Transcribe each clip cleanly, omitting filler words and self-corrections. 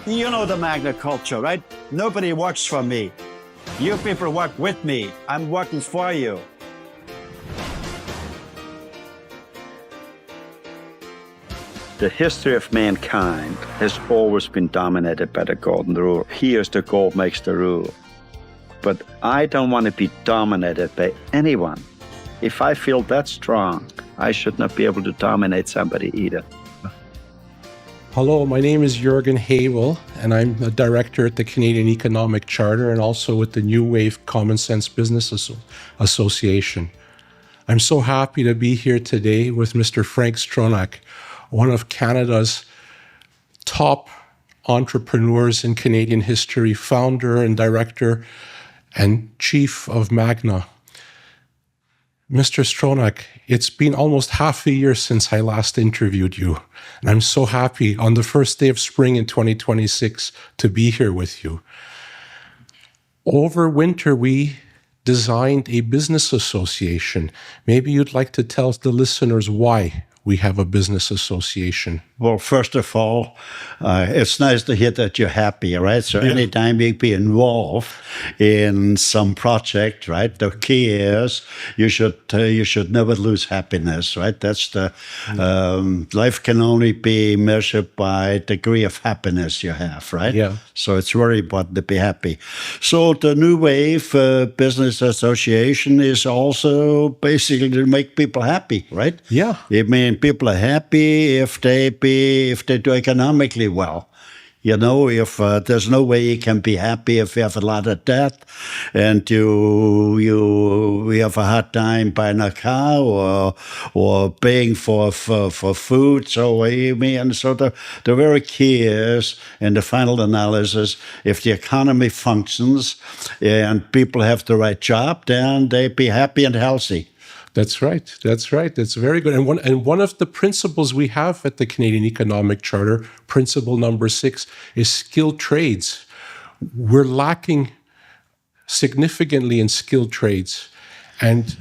You know the Magna culture, right? Nobody works for me. You people work with me. I'm working for you. The history of mankind has always been dominated by the golden rule. Here's the gold makes the rule. But I don't want to be dominated by anyone. If I feel that strong, I should not be able to dominate somebody either. Hello, my name is Jurgen, and I'm a director at the Canadian Economic Charter and also with the New Wave Common Sense Business Association. I'm so happy to be here today with Mr. Frank Stronach, one of Canada's top entrepreneurs in Canadian history, founder and director and chief of Magna. Mr. Stronach, it's been almost half a year since I last interviewed you, and I'm so happy on the first day of spring in 2026 to be here with you. Over winter, we designed a business association. Maybe you'd like to tell the listeners why we have a business association. Well, first of all, it's nice to hear that you're happy, right? So anytime you be involved in some project, right? The key is you should never lose happiness, right? That's the life can only be measured by degree of happiness you have, right? Yeah. So it's very important to be happy. So the New Wave Business Association is also basically to make people happy, right? Yeah. I mean, people are happy if they do economically well. You know, if there's no way you can be happy if you have a lot of debt and you have a hard time buying a car or paying for food. So I mean, so the very key is in the final analysis, if the economy functions and people have the right job, then they be happy and healthy. That's right. That's right. That's very good. And one of the principles we have at the Canadian Economic Charter, principle number 6, is skilled trades. We're lacking significantly in skilled trades. And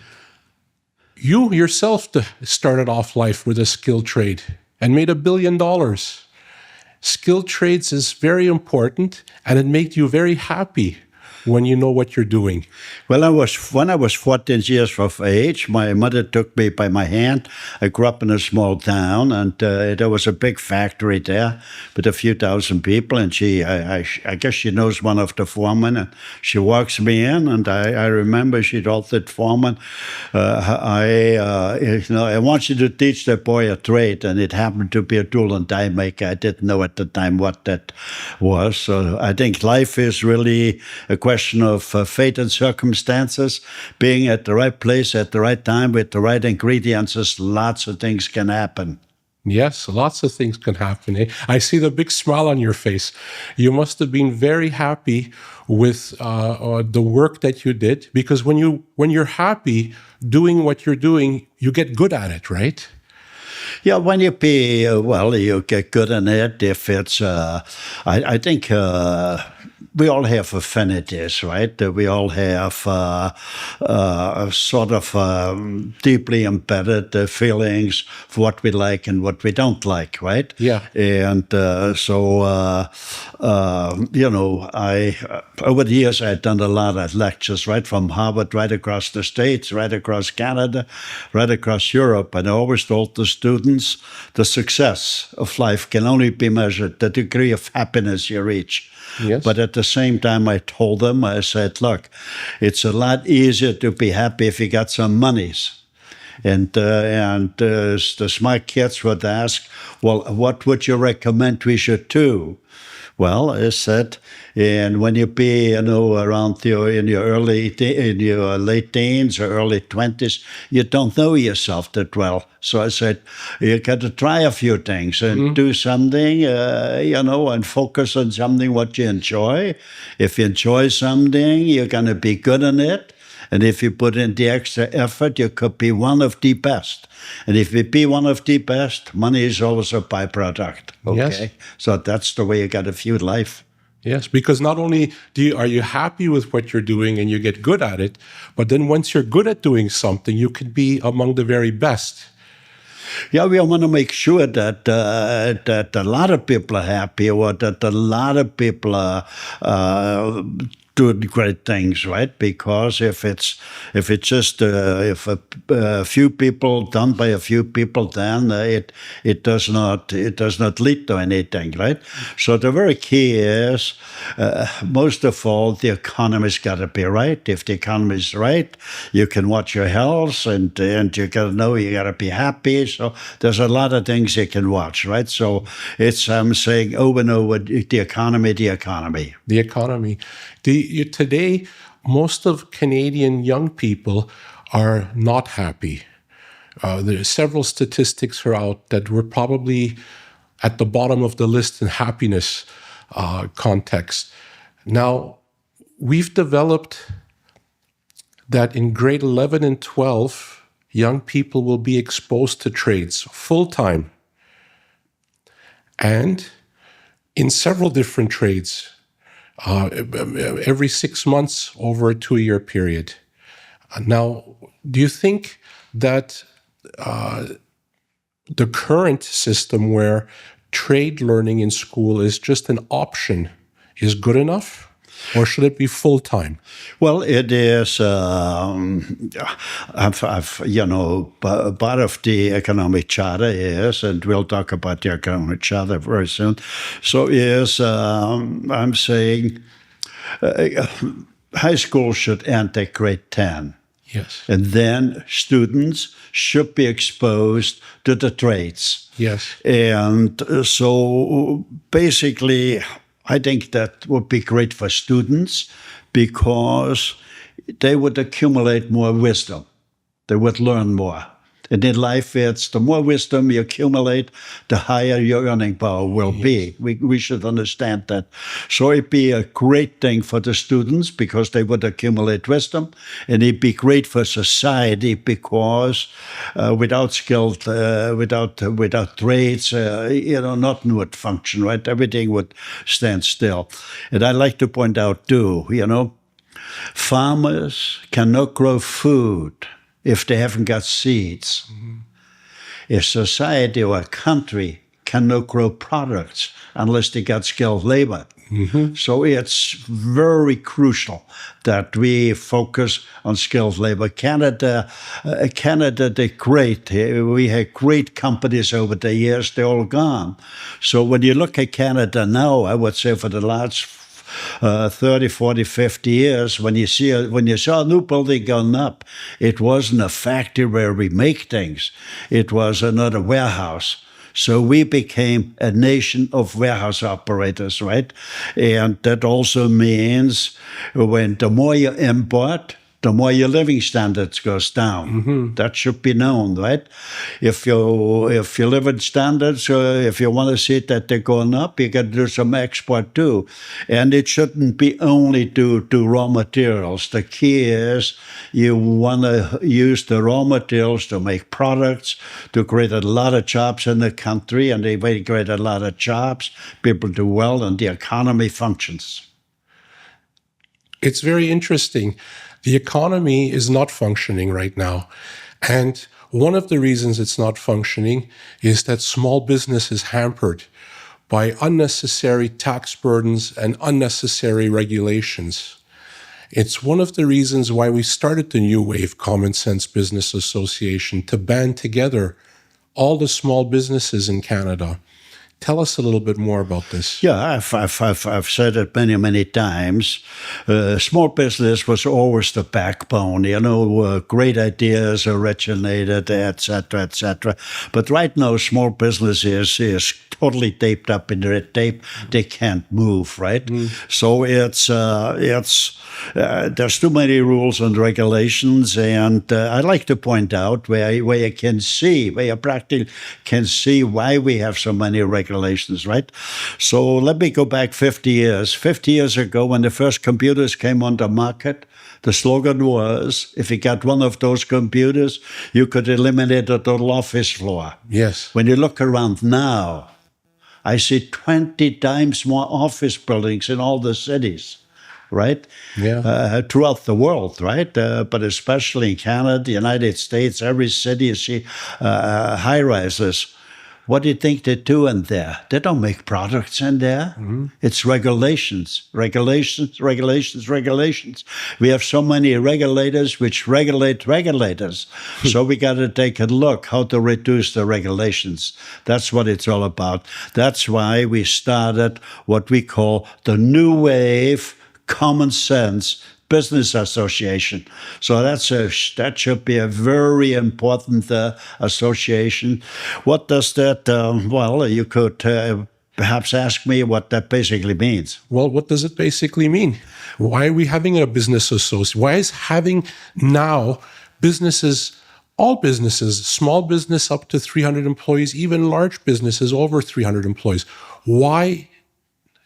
you yourself started off life with a skilled trade and made $1 billion. Skilled trades is very important, and it made you very happy when you know what you're doing. Well, when I was 14 years of age, my mother took me by my hand. I grew up in a small town, and there was a big factory there with a few thousand people. And I guess she knows one of the foremen, and she walks me in. And I remember she told the foreman, I want you to teach the boy a trade. And it happened to be a tool and die maker. I didn't know at the time what that was. So I think life is really a question of fate and circumstances, being at the right place at the right time with the right ingredients. Lots of things can happen. Yes, lots of things can happen. I see the big smile on your face. You must have been very happy with the work that you did, because when you're happy doing what you're doing, you get good at it, right? Yeah, when you be you get good in it. If it's, I think. We all have affinities, right? We all have sort of deeply embedded feelings for what we like and what we don't like, right? Yeah. And over the years, I've done a lot of lectures, right, from Harvard, right across the States, right across Canada, right across Europe. And I always told the students, the success of life can only be measured the degree of happiness you reach. Yes. But at the same time, I told them, I said, look, it's a lot easier to be happy if you got some monies. And the smart kids would ask, well, what would you recommend we should do? Well, I said, and when you be, around in your late teens or early 20s, you don't know yourself that well. So I said, you got to try a few things and do something, and focus on something what you enjoy. If you enjoy something, you're going to be good in it. And if you put in the extra effort, you could be one of the best. And if you be one of the best, money is always a byproduct. Okay, yes. So that's the way you got to view life. Yes, because not only are you happy with what you're doing and you get good at it, but then once you're good at doing something, you can be among the very best. Yeah, we want to make sure that that a lot of people are happy, or that a lot of people are doing great things, right? Because if it's just if a few people done by a few people, then it does not lead to anything, right? So the very key is most of all the economy's got to be right. If the economy is right, you can watch your health, and you got to know you got to be happy. So there's a lot of things you can watch, right? So it's I'm saying over and over the economy. The economy. Today, most of Canadian young people are not happy. There are several statistics are out that we're probably at the bottom of the list in happiness context. Now, we've developed that in grade 11 and 12, young people will be exposed to trades full-time and in several different trades every 6 months over a 2-year period. Now, do you think that the current system where trade learning in school is just an option is good enough? Or should it be full-time? Well, it is. Part of the economic charter is, and we'll talk about the economic charter very soon. So is I'm saying high school should end at grade 10. Yes. And then students should be exposed to the trades. Yes. And so basically, I think that would be great for students because they would accumulate more wisdom. They would learn more. And in life, it's the more wisdom you accumulate, the higher your earning power will be. We should understand that. So it'd be a great thing for the students because they would accumulate wisdom, and it'd be great for society because without skilled, without trades, nothing would function, right? Everything would stand still. And I like to point out too, farmers cannot grow food if they haven't got seeds. Mm-hmm. A society or a country cannot grow products unless they got skilled labor. Mm-hmm. So it's very crucial that we focus on skilled labor. Canada, they're great. We had great companies over the years. They're all gone. So when you look at Canada now, I would say for the last 30, 40, 50 years, when you saw a new building going up, it wasn't a factory where we make things. It was another warehouse. So we became a nation of warehouse operators, right? And that also means when the more you import, the more your living standards goes down. Mm-hmm. That should be known, right? If your living standards, if you want to see that they're going up, you got to do some export too. And it shouldn't be only to raw materials. The key is you want to use the raw materials to make products, to create a lot of jobs in the country, and they create a lot of jobs, people do well, and the economy functions. It's very interesting. The economy is not functioning right now. And one of the reasons it's not functioning is that small business is hampered by unnecessary tax burdens and unnecessary regulations. It's one of the reasons why we started the New Wave Common Sense Business Association to band together all the small businesses in Canada. Tell us a little bit more about this. Yeah, I've said it many, many times. Small business was always the backbone. Great ideas originated, etc., etc. But right now, small business is totally taped up in red tape. They can't move, right? Mm. So there's too many rules and regulations, and I like to point out where you practically can see why we have so many regulations, right? So let me go back 50 years. 50 years ago, when the first computers came on the market, the slogan was, if you got one of those computers, you could eliminate the total office floor. Yes. When you look around now, I see 20 times more office buildings in all the cities. right? Yeah. Throughout the world, right? But especially in Canada, the United States, every city you see high rises. What do you think they're doing there? They don't make products in there. It's regulations, regulations, regulations, regulations. We have so many regulators which regulate regulators. So we got to take a look how to reduce the regulations. That's what it's all about. That's why we started what we call the New Wave Common Sense Business Association. So that should be a very important association. What does that? Well, you could perhaps ask me what that basically means. Well, what does it basically mean? Why are we having a business association? Why is having now businesses, all businesses, small business up to 300 employees, even large businesses over 300 employees, why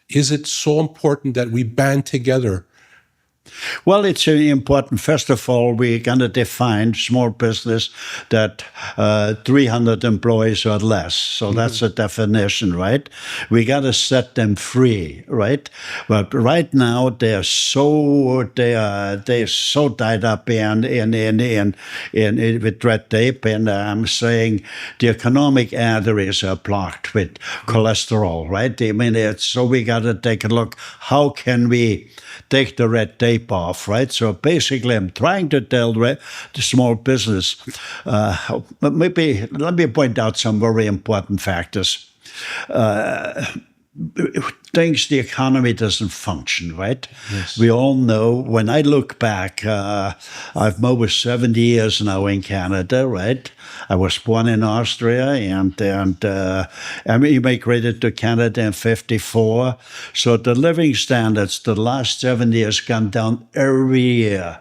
is it so important that we band together? Well, it's important. First of all, we're going to define small business that 300 employees or less. So that's a definition, right? We got to set them free, right? But right now they're so tied up in with red tape, and I'm saying the economic arteries are blocked with cholesterol, right? I mean, so we got to take a look. How can we take the red tape off, right? So basically, I'm trying to tell the small business. Maybe let me point out some very important factors. Things the economy doesn't function, right? Yes. We all know. When I look back, I've over 70 years now in Canada, right? I was born in Austria and immigrated to Canada in '54. So the living standards the last 7 years gone down every year.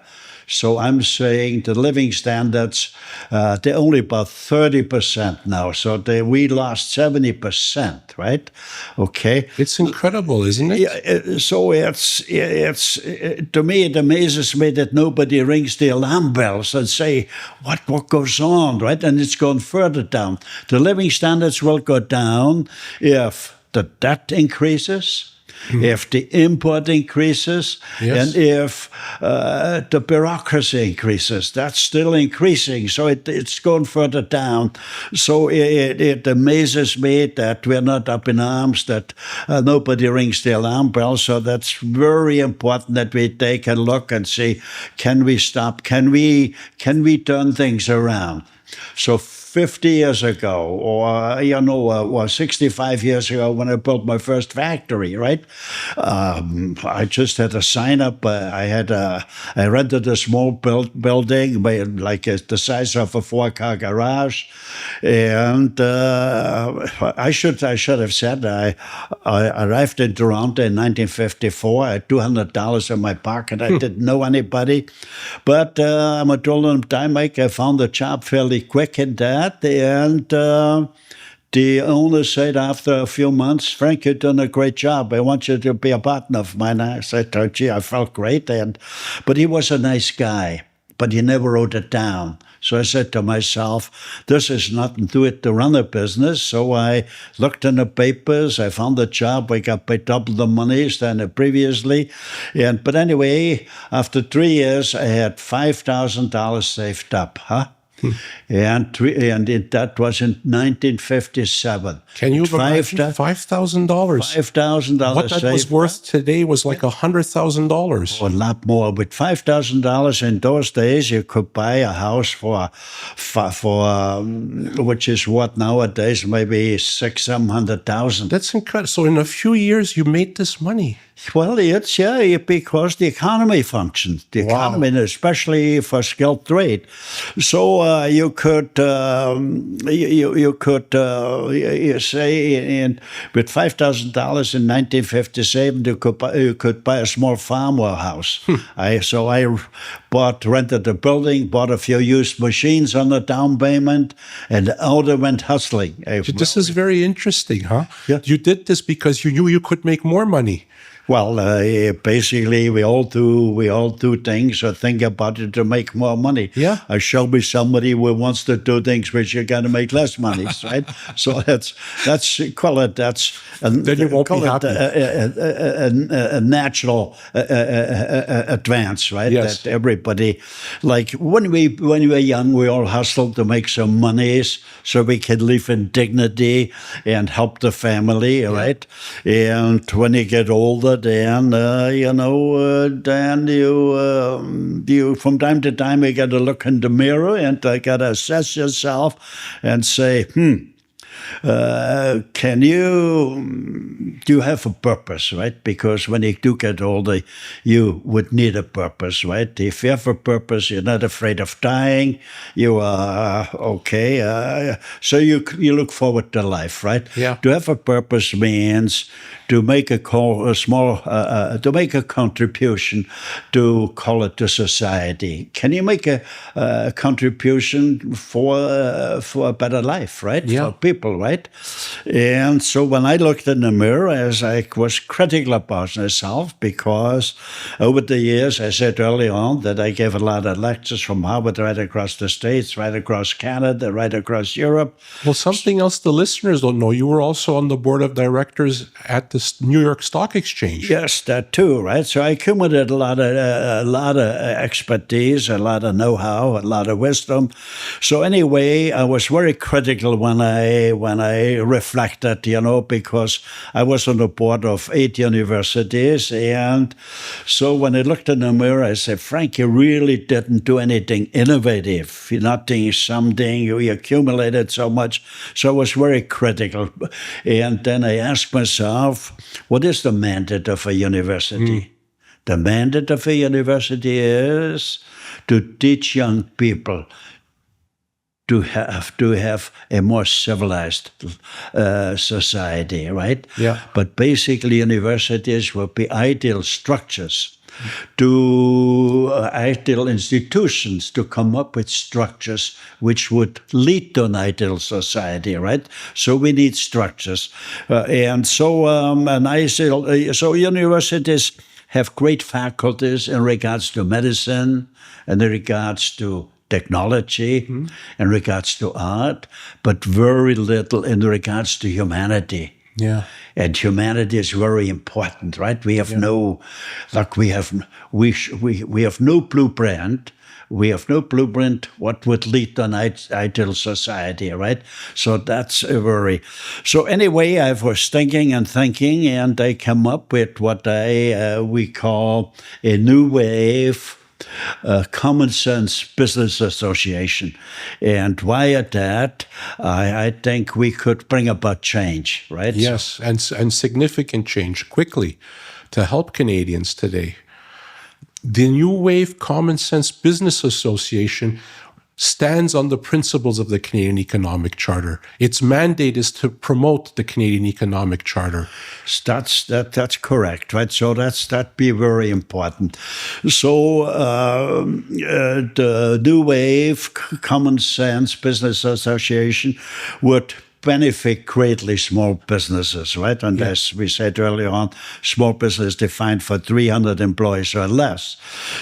So I'm saying the living standards, they're only about 30% now. So we lost 70%, right? Okay. It's incredible, isn't it? Yeah, so it's to me, it amazes me that nobody rings the alarm bells and say, what goes on, right? And it's gone further down. The living standards will go down if the debt increases, if the import increases, Yes. and if the bureaucracy increases. That's still increasing, so it's going further down. So it amazes me that we're not up in arms, that nobody rings the alarm bell. So that's very important that we take a look and see, can we stop? Can we turn things around? So 50 years ago, or 65 years ago, when I built my first factory, right? I just had a sign up. I rented a small building, like the size of a 4-car garage, and I should have said I arrived in Toronto in 1954. I had $200 in my pocket. I didn't know anybody, but I'm a total time Mike. I found a job fairly quick in that. And the owner said after a few months, Frank, you've done a great job. I want you to be a partner of mine. I said, oh, gee, I felt great. But he was a nice guy, but he never wrote it down. So I said to myself, this is nothing to it to run a business. So I looked in the papers. I found a job. I got paid double the money than previously. But anyway, after 3 years, I had $5,000 saved up, and that was in 1957. Can you imagine $5,000? $5,000. What that was worth today was like $100,000. A lot more. With $5,000 in those days, you could buy a house for which is what nowadays maybe $600,000-700,000. That's incredible. So in a few years, you made this money. Well, it's because the economy functions. The economy, especially for skilled trade. So you could say with $5,000 in 1957 you could buy a small farm or house. So I rented a building, bought a few used machines on the down payment, and out I went hustling. This is very interesting, huh? Yeah. You did this because you knew you could make more money. Well, basically, we all do things or think about it to make more money. Yeah. Show me somebody who wants to do things which you're going to make less money, right? So call it Then you won't be happy. a natural advance, right? Yes. That everybody, like when we were young, we all hustled to make some monies so we could live in dignity and help the family, right? And when you get older, then then you from time to time you got to look in the mirror and got to assess yourself and say, do you have a purpose, right? Because when you do get older, you would need a purpose, right? If you have a purpose, you're not afraid of dying. You are okay. So you look forward to life, right? Yeah. To have a purpose means to make to make a contribution, to call it to society. Can you make a contribution for a better life, right? Yeah. For people, right? And so when I looked in the mirror, as I was critical about myself, because over the years, I said early on that I gave a lot of lectures from Harvard right across the States, right across Canada, right across Europe. Well, something else the listeners don't know, you were also on the board of directors at the New York Stock Exchange. Yes, that too, right? So I accumulated a lot of expertise, a lot of know-how, a lot of wisdom. So anyway, I was very critical when I reflected, because I was on the board of 8 universities, and so when I looked in the mirror, I said, Frank, you really didn't do anything innovative. You're not doing something. You accumulated so much. So I was very critical, and then I asked myself, what is the mandate of a university? The mandate of a university is to teach young people to have a more civilized society, right? Yeah. But basically, universities will be ideal structures ideal institutions to come up with structures which would lead to an ideal society, right? So we need structures, so universities have great faculties in regards to medicine, in regards to technology, in regards to art, but very little in regards to humanity. Yeah. And humanity is very important, right? We have no blueprint. We have no blueprint what would lead to an ideal society, right? So that's So anyway, I was thinking, and I come up with what we call a new wave common sense business association. And via that, I think we could bring about change, right? Yes, and significant change quickly to help Canadians today. The New Wave Common Sense Business Association stands on the principles of the Canadian Economic Charter. Its mandate is to promote the Canadian Economic Charter. That's correct, right? So that'd be very important. So the New Wave Common Sense Business Association would benefit greatly small businesses, right? And as we said earlier on, small business defined for 300 employees or less.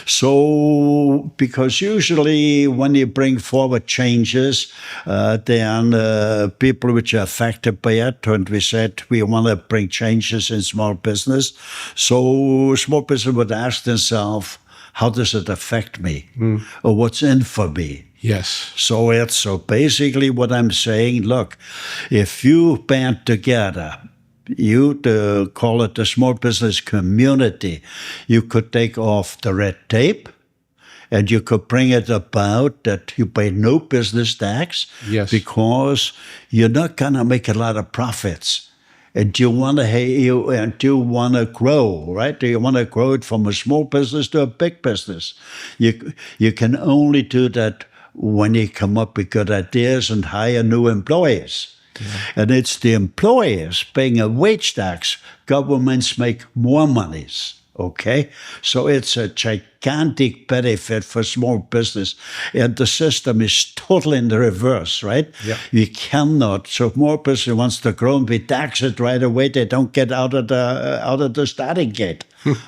So, because usually when you bring forward changes, then people which are affected by it, and we said we want to bring changes in small business. So small business would ask themselves, how does it affect me? Or what's in for me? Yes. So basically what I'm saying, look, if you band together, you call it the small business community, you could take off the red tape and you could bring it about that you pay no business tax. Yes. Because you're not going to make a lot of profits. And you want to grow, right? You want to grow it from a small business to a big business. You can only do that when you come up with good ideas and hire new employees. Yeah. And it's the employers paying a wage tax. Governments make more monies. Okay, so it's a gigantic benefit for small business, and the system is totally in the reverse, right? Yeah. You cannot. So more business wants to grow and we tax it right away. They don't get out of the starting gate.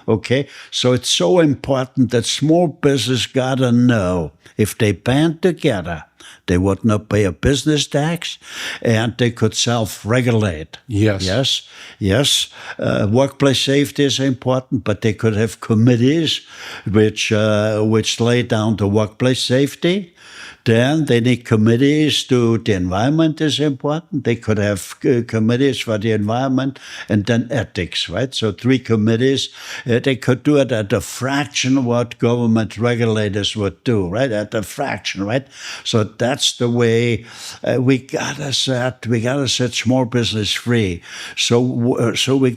Okay, so it's so important that small business gotta know if they band together, they would not pay a business tax, and they could self-regulate. Yes. Yes. Yes. Workplace safety is important, but they could have committees which lay down the workplace safety. Then they need committees to the environment is important. They could have committees for the environment and then ethics, right? So 3 committees. They could do it at a fraction of what government regulators would do, right? At a fraction, right? So that's the way we gotta set small business free. So we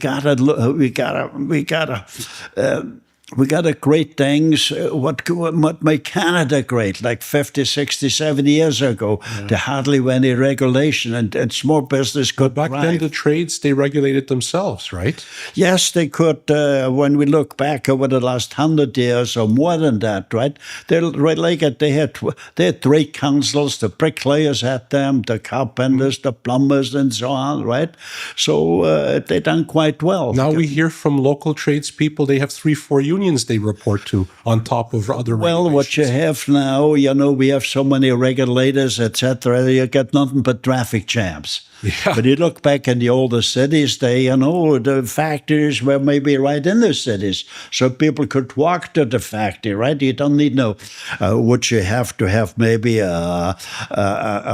gotta create things. What made Canada great, like 50, 60, 70 years ago, there hardly were any regulation, and small business could Back then, the trades, they regulated themselves, right? Yes, they could. When we look back over the last 100 years or more than that, right? They had trade councils. The bricklayers had them, the carpenters, the plumbers, and so on, right? So they done quite well. Now we hear from local tradespeople, they have 3-4 unions they report to on top of other regulations. What you have now, we have so many regulators, etc. You get nothing but traffic jams. Yeah. But you look back in the older cities, the factories were maybe right in the cities, so people could walk to the factory, right? You don't need would you have to have maybe a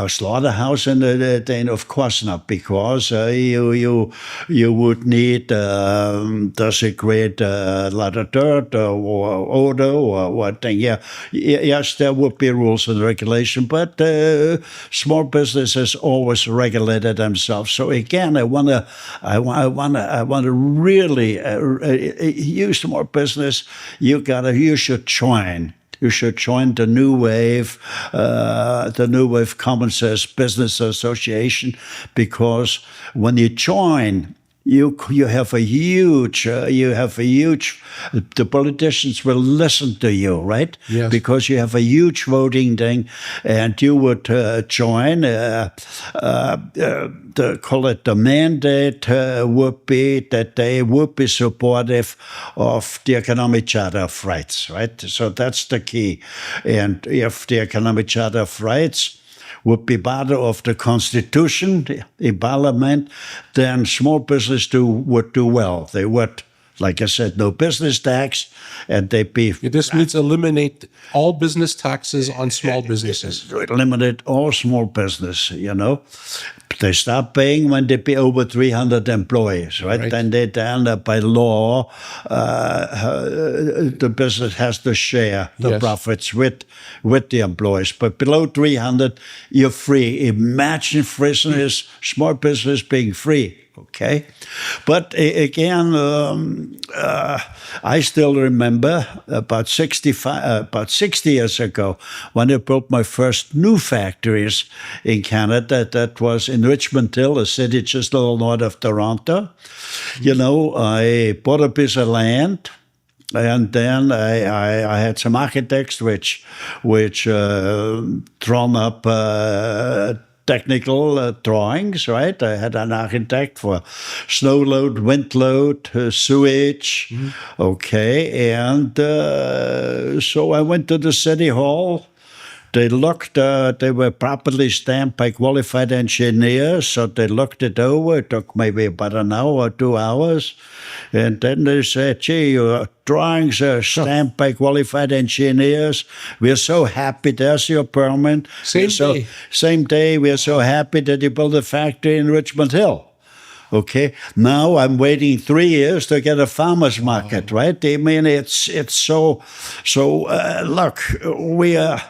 slaughterhouse in the Of course not, because you would need, does it create a lot of dirt or odor or what thing? Yeah, yes, there would be rules and regulation, but small businesses always regulated themselves. So again, I want to really use small business. You should join. You should join the New Wave Common Sense Business Association, because when you join, you have a huge, the politicians will listen to you, right? Yes. Because you have a huge voting thing, and you would join. The mandate would be that they would be supportive of the Economic Charter of Rights, right? So that's the key. And if the Economic Charter of Rights would be part of the Constitution, the Parliament, then small business would do well. They would, like I said, no business tax, and they'd be... This means eliminate all business taxes on small businesses. Eliminate all small business, They start paying when they be over 300 employees, right? Then by law, the business has to share the profits with the employees. But below 300, you're free. Imagine small business being free. Okay, but again, I still remember about 60 years ago when I built my first new factories in Canada. That was in Richmond Hill, a city just a little north of Toronto. I bought a piece of land. And then I had some architects which drawn up technical drawings, right? I had an architect for snow load, wind load, sewage. Okay, and so I went to the city hall. They looked, they were properly stamped by qualified engineers, so they looked it over. It took maybe about an hour or 2 hours. And then they said, gee, your drawings are stamped by qualified engineers. We're so happy. There's your permit. Same day. We're so happy that you built a factory in Richmond Hill. Okay, now I'm waiting 3 years to get a farmer's market, right? I mean, it's so. Look, we are.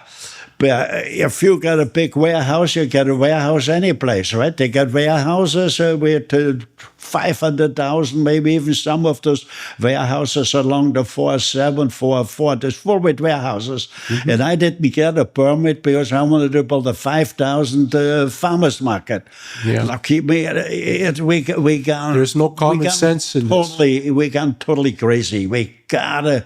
If you got a big warehouse, you get a warehouse any place, right? They got warehouses 500,000, maybe even some of those warehouses along the 4744, there's full-weight warehouses. And I didn't get a permit because I wanted to build a 5,000 farmers market. Yeah. Lucky me, we got There's no common sense in this. We got totally crazy. We gotta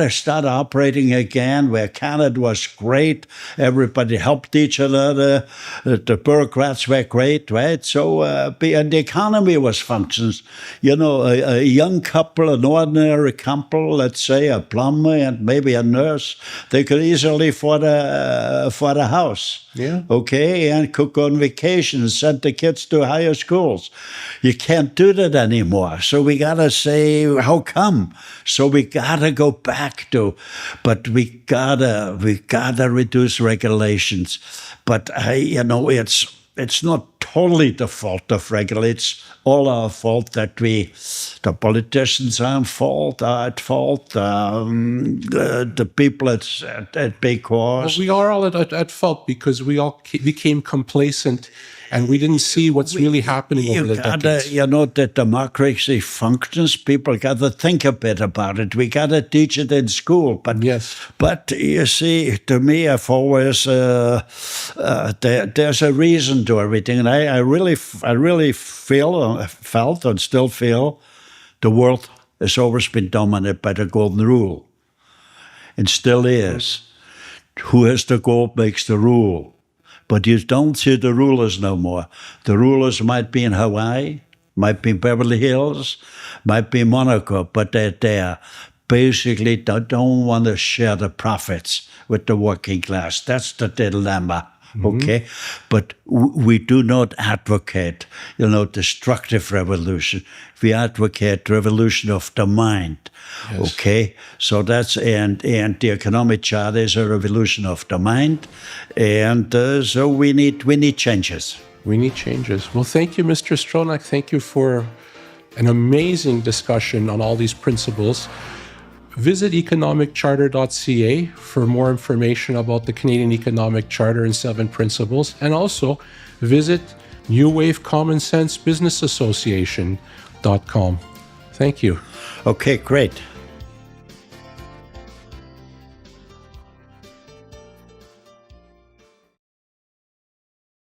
start operating again where Canada was great. Everybody helped each other. The bureaucrats were great, right? So and the economy was functions. You know, a young couple, an ordinary couple, let's say a plumber and maybe a nurse, they could easily afford a house. Yeah. Okay, and could go on vacation and send the kids to higher schools. You can't do that anymore. So we gotta say, how come? So we gotta go back to, but we gotta reduce regulations. But it's not totally the fault of regulation. It's all our fault that the politicians are at fault, the people at big cause. Well, we are all at fault because we all became complacent and we didn't see what's really happening over the decades. The democracy functions. People got to think a bit about it. We got to teach it in school. But yes. But you see, to me, I've always there's a reason to everything, and I really felt and still feel the world has always been dominated by the golden rule, and still is. Who has the gold makes the rule. But you don't see the rulers no more. The rulers might be in Hawaii, might be in Beverly Hills, might be in Monaco, but they're there. Basically, they don't want to share the profits with the working class. That's the dilemma. Okay, but we do not advocate, destructive revolution. We advocate revolution of the mind. Yes. Okay, so that's and the economic charter is a revolution of the mind, and so we need changes. We need changes. Well, thank you, Mr. Stronach. Thank you for an amazing discussion on all these principles. Visit economiccharter.ca for more information about the Canadian Economic Charter and 7 principles, and also visit New Wave Common Sense Business Association.com. Thank you. Okay, great.